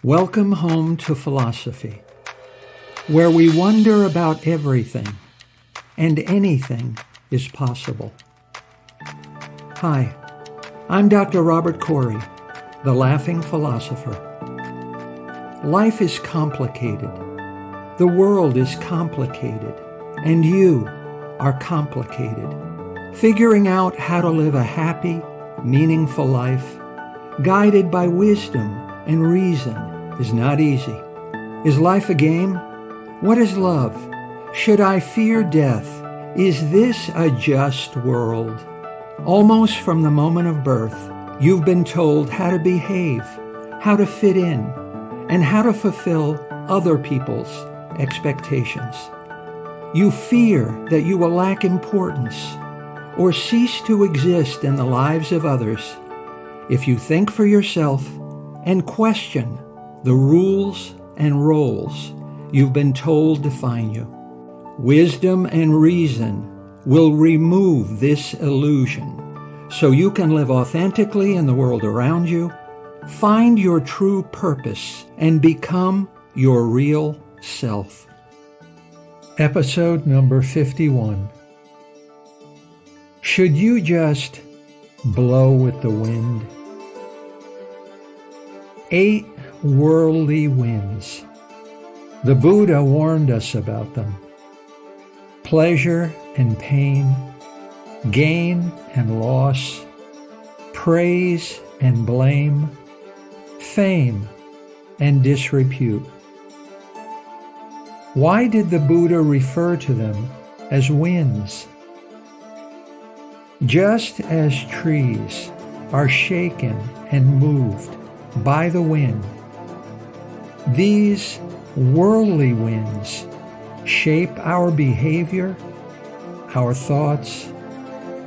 Welcome home to philosophy, where we wonder about everything and anything is possible. Hi, I'm Dr. Robert Corey, the Laughing Philosopher. Life is complicated. The world is complicated, and you are complicated. Figuring out how to live a happy, meaningful life, guided by wisdom and reason, is not easy. Is life a game? What is love? Should I fear death? Is this a just world? Almost from the moment of birth, you've been told how to behave, how to fit in, and how to fulfill other people's expectations. You fear that you will lack importance or cease to exist in the lives of others if you think for yourself and question the rules and roles you've been told define you. Wisdom and reason will remove this illusion so you can live authentically in the world around you, find your true purpose, and become your real self. Episode number 51. Should you just blow with the wind? 8 worldly winds. The Buddha warned us about them. Pleasure and pain, gain and loss, praise and blame, fame and disrepute. Why did the Buddha refer to them as winds? Just as trees are shaken and moved by the wind, these worldly winds shape our behavior, our thoughts,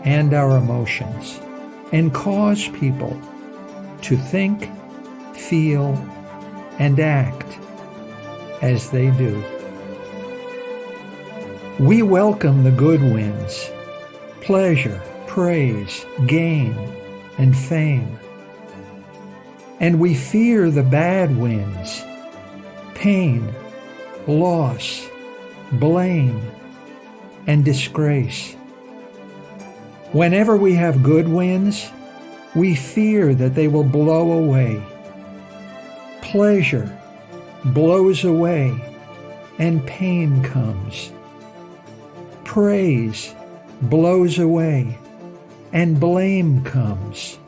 and our emotions, and cause people to think, feel, and act as they do. We welcome the good winds, pleasure, praise, gain, and fame. And we fear the bad winds, pain, loss, blame, and disgrace. Whenever we have good winds, we fear that they will blow away. Pleasure blows away, and pain comes. Praise blows away, and blame comes.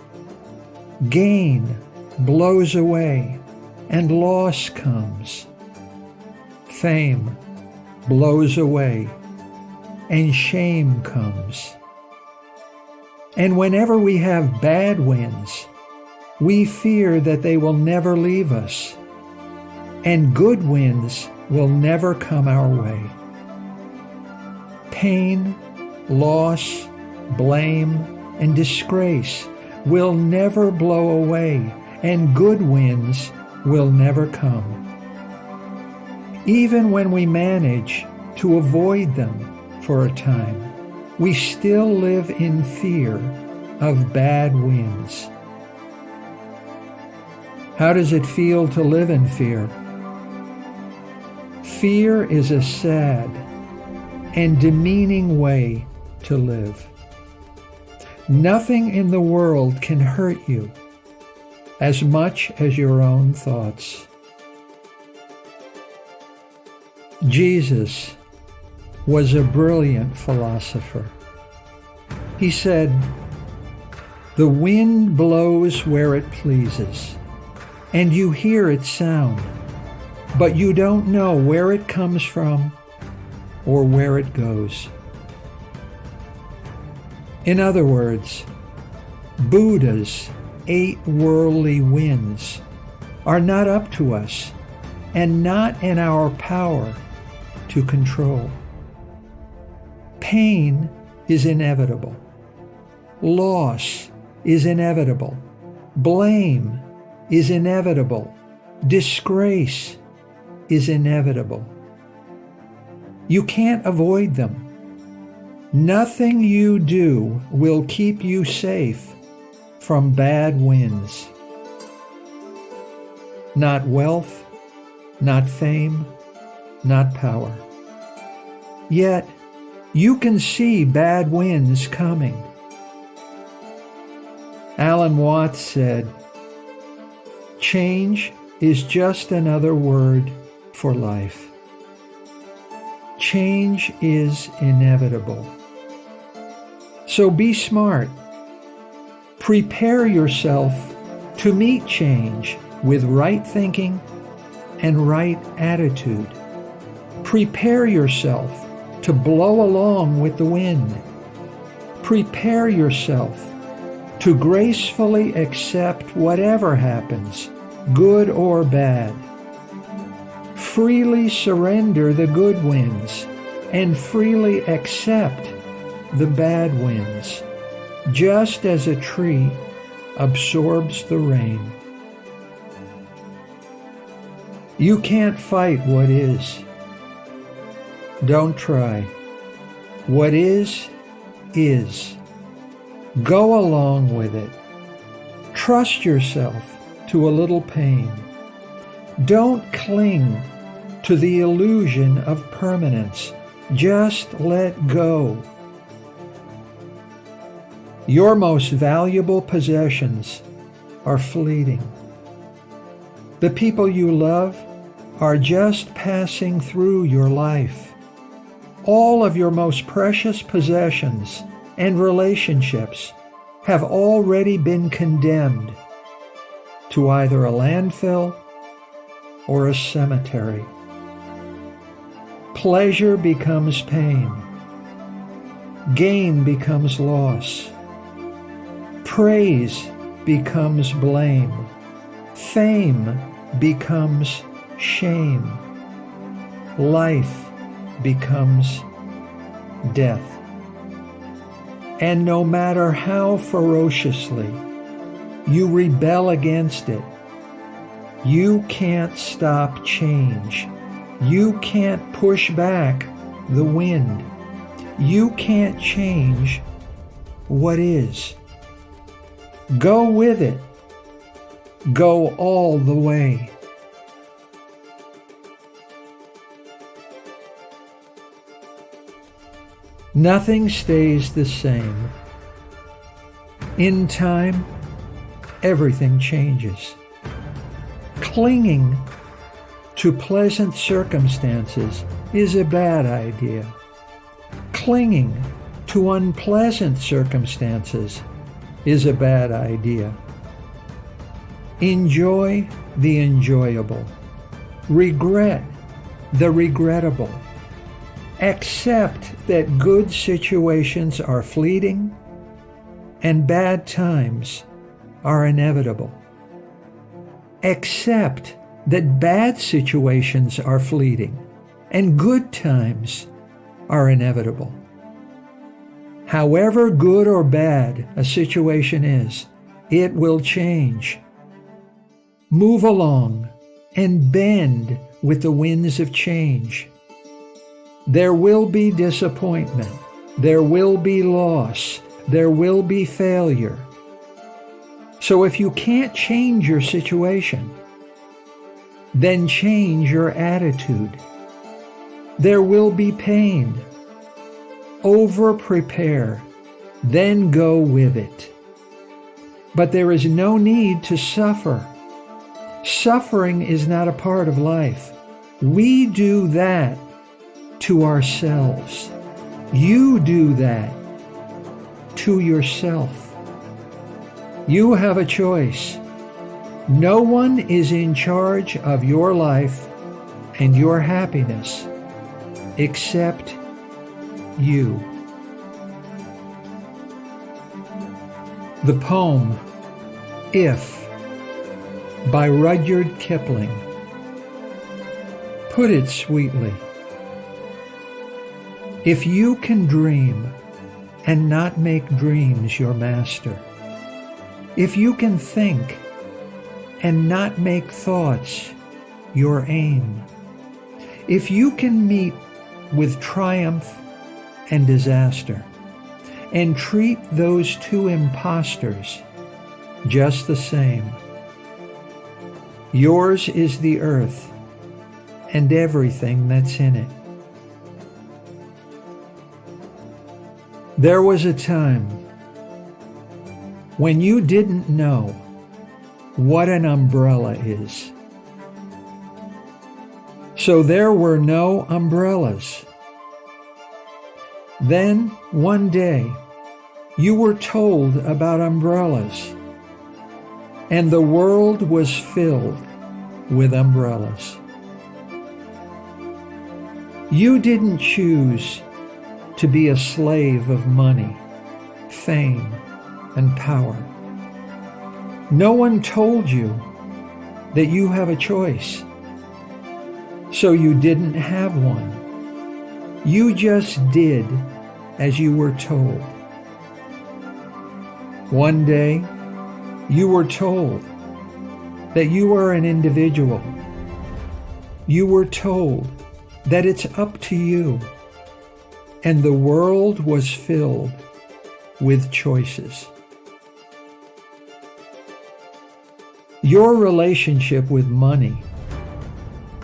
Gain blows away, and loss comes. Fame blows away, and shame comes. And whenever we have bad winds, we fear that they will never leave us, and good winds will never come our way. Pain, loss, blame, and disgrace will never blow away, and good winds will never come. Even when we manage to avoid them for a time, we still live in fear of bad winds. How does it feel to live in fear? Fear is a sad and demeaning way to live. Nothing in the world can hurt you as much as your own thoughts. Jesus was a brilliant philosopher. He said, "The wind blows where it pleases, and you hear its sound, but you don't know where it comes from or where it goes." In other words, Buddha's 8 worldly winds are not up to us and not in our power to control. Pain is inevitable. Loss is inevitable. Blame is inevitable. Disgrace is inevitable. You can't avoid them. Nothing you do will keep you safe from bad winds. not wealth, not fame, not power. Yet, you can see bad winds coming. Alan Watts said, "Change is just another word for life." Change is inevitable. So be smart. Prepare yourself to meet change with right thinking and right attitude. Prepare yourself to blow along with the wind. Prepare yourself to gracefully accept whatever happens, good or bad. Freely surrender the good winds and freely accept the bad winds, just as a tree absorbs the rain. You can't fight what is. Don't try. What is, is. Go along with it. Trust yourself to a little pain. Don't cling to the illusion of permanence. Just let go. Your most valuable possessions are fleeting. The people you love are just passing through your life. All of your most precious possessions and relationships have already been condemned to either a landfill or a cemetery. Pleasure becomes pain. Gain becomes loss. Praise becomes blame. Fame becomes shame. Life becomes death. And no matter how ferociously you rebel against it, you can't stop change. You can't push back the wind. You can't change what is. Go with it. Go all the way. Nothing stays the same. In time, everything changes. Clinging to pleasant circumstances is a bad idea. Clinging to unpleasant circumstances is a bad idea. Enjoy the enjoyable. Regret the regrettable. Accept that good situations are fleeting and bad times are inevitable. Accept that bad situations are fleeting and good times are inevitable. However good or bad a situation is, it will change. Move along and bend with the winds of change. There will be disappointment. There will be loss. There will be failure. So if you can't change your situation, then change your attitude. There will be pain. Over-prepare, then go with it. But there is no need to suffer. Suffering is not a part of life. We do that to ourselves. You do that to yourself. You have a choice. No one is in charge of your life and your happiness except you. The poem If by Rudyard Kipling put it sweetly. If you can dream and not make dreams your master, if you can think and not make thoughts your aim, if you can meet with triumph and disaster and treat those two impostors just the same, Yours is the earth and everything that's in it. There was a time when you didn't know what an umbrella is. So there were no umbrellas. Then one day you were told about umbrellas, and the world was filled with umbrellas. You didn't choose to be a slave of money, fame, and power. No one told you that you have a choice, so you didn't have one. You just did as you were told. One day, you were told that you are an individual. You were told that it's up to you, and the world was filled with choices. Your relationship with money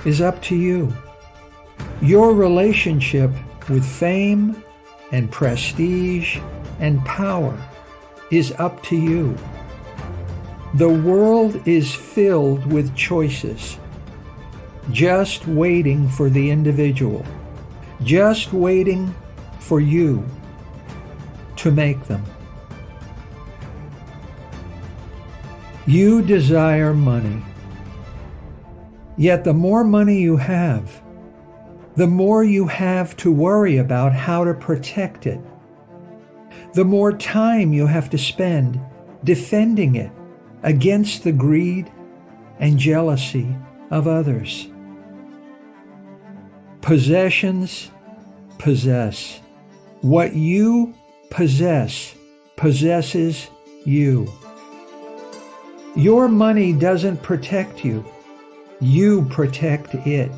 is up to you. Your relationship with fame and prestige and power is up to you. The world is filled with choices, just waiting for the individual, just waiting for you to make them. You desire money, yet the more money you have, the more you have to worry about how to protect it, the more time you have to spend defending it against the greed and jealousy of others. Possessions possess. What you possess possesses you. Your money doesn't protect you. You protect it.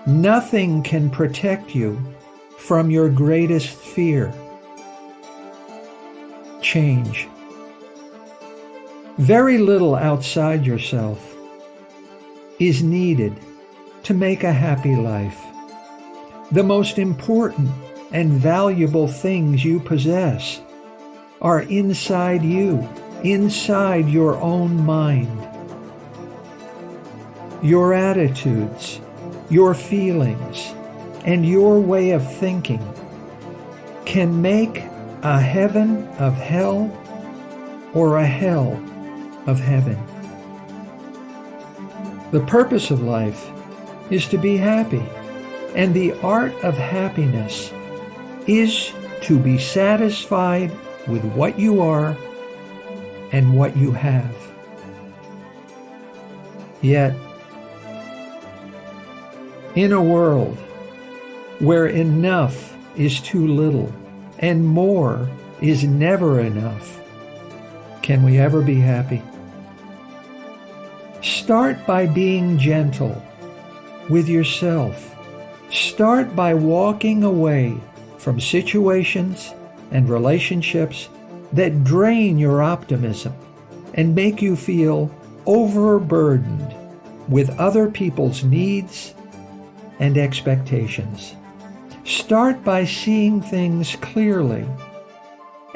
Nothing can protect you from your greatest fear: change. Very little outside yourself is needed to make a happy life. The most important and valuable things you possess are inside you, inside your own mind. Your attitudes, your feelings, and your way of thinking can make a heaven of hell or a hell of heaven. The purpose of life is to be happy, and the art of happiness is to be satisfied with what you are and what you have. Yet, in a world where enough is too little and more is never enough, can we ever be happy? Start by being gentle with yourself. Start by walking away from situations and relationships that drain your optimism and make you feel overburdened with other people's needs and expectations. Start by seeing things clearly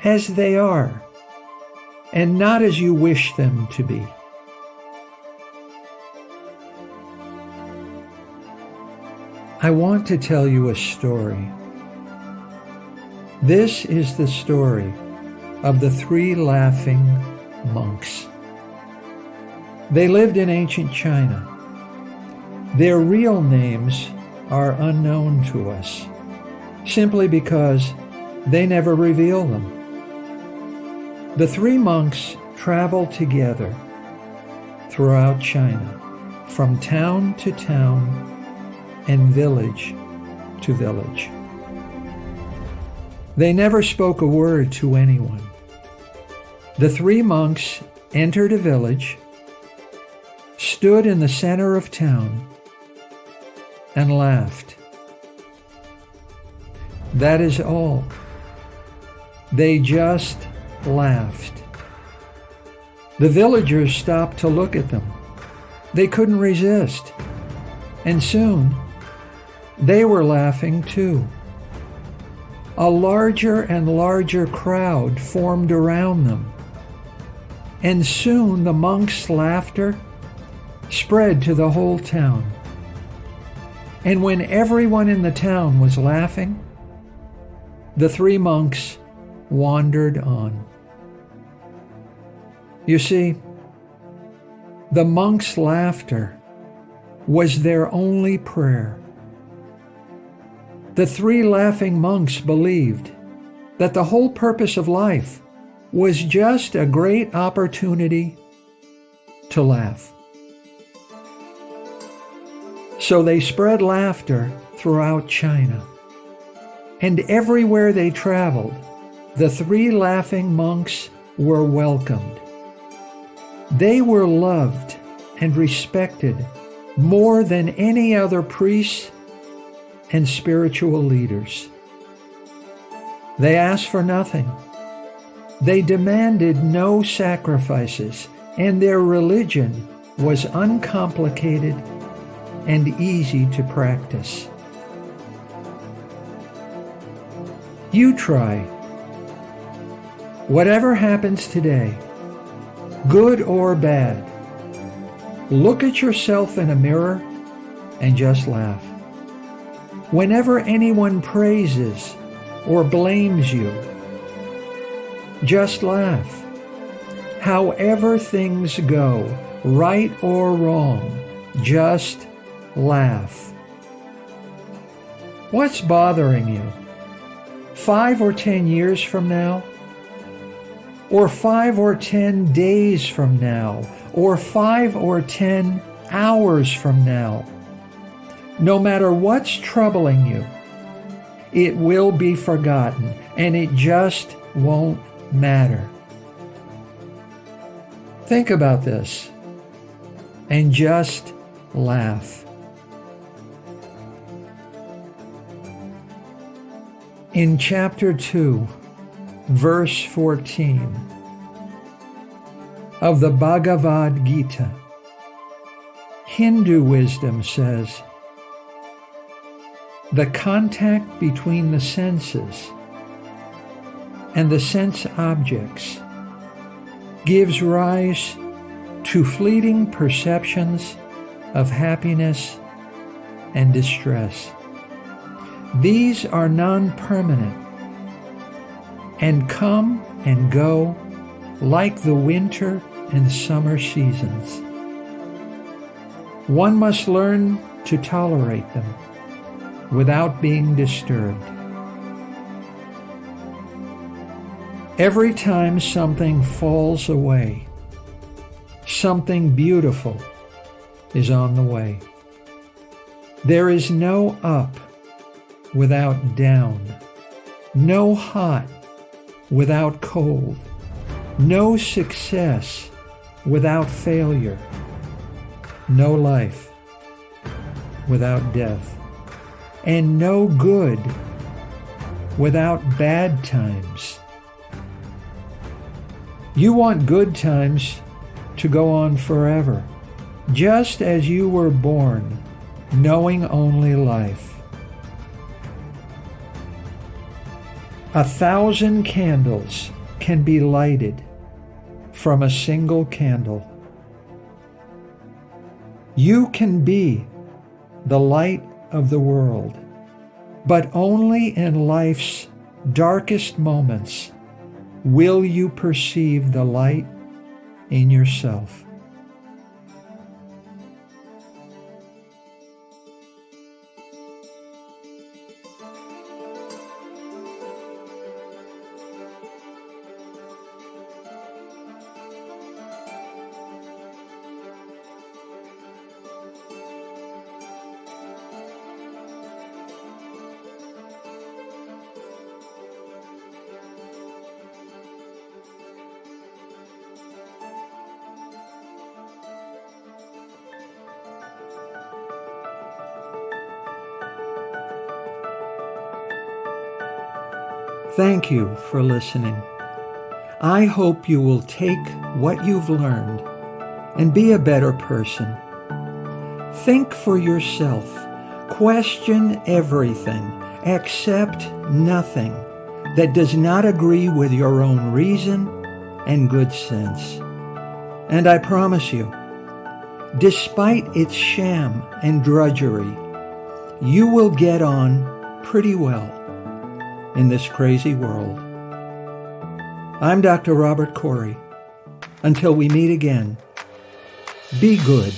as they are and not as you wish them to be. I want to tell you a story. This is the story of the 3 laughing monks. They lived in ancient China. Their real names are unknown to us, simply because they never reveal them. The 3 monks traveled together throughout China, from town to town and village to village. They never spoke a word to anyone. The 3 monks entered a village, stood in the center of town, and laughed. That is all. They just laughed. The villagers stopped to look at them. They couldn't resist, and soon they were laughing too. A larger and larger crowd formed around them, and soon the monks' laughter spread to the whole town. And when everyone in the town was laughing, the three monks wandered on. You see, the monks' laughter was their only prayer. The three laughing monks believed that the whole purpose of life was just a great opportunity to laugh. So they spread laughter throughout China. And everywhere they traveled, the three laughing monks were welcomed. They were loved and respected more than any other priests and spiritual leaders. They asked for nothing. They demanded no sacrifices, and their religion was uncomplicated and easy to practice. You try. Whatever happens today, good or bad, look at yourself in a mirror and just laugh. Whenever anyone praises or blames you, just laugh. However things go, right or wrong, just laugh. What's bothering you? 5 or 10 years from now? Or 5 or 10 days from now? Or 5 or 10 hours from now? No matter what's troubling you, it will be forgotten, and it just won't matter. Think about this and just laugh. In chapter 2, verse 14 of the Bhagavad Gita, Hindu wisdom says, the contact between the senses and the sense objects gives rise to fleeting perceptions of happiness and distress. These are non-permanent and come and go like the winter and summer seasons. One must learn to tolerate them without being disturbed. Every time something falls away, something beautiful is on the way. There is no up without down, no hot without cold, no success without failure, no life without death, and no good without bad times. You want good times to go on forever, just as you were born, knowing only life. 1,000 candles can be lighted from a single candle. You can be the light of the world, but only in life's darkest moments will you perceive the light in yourself. Thank you for listening. I hope you will take what you've learned and be a better person Think for yourself. Question everything. Accept nothing that does not agree with your own reason and good sense. And I promise you, despite its sham and drudgery, you will get on pretty well in this crazy world. I'm Dr. Robert Corey. Until we meet again, be good.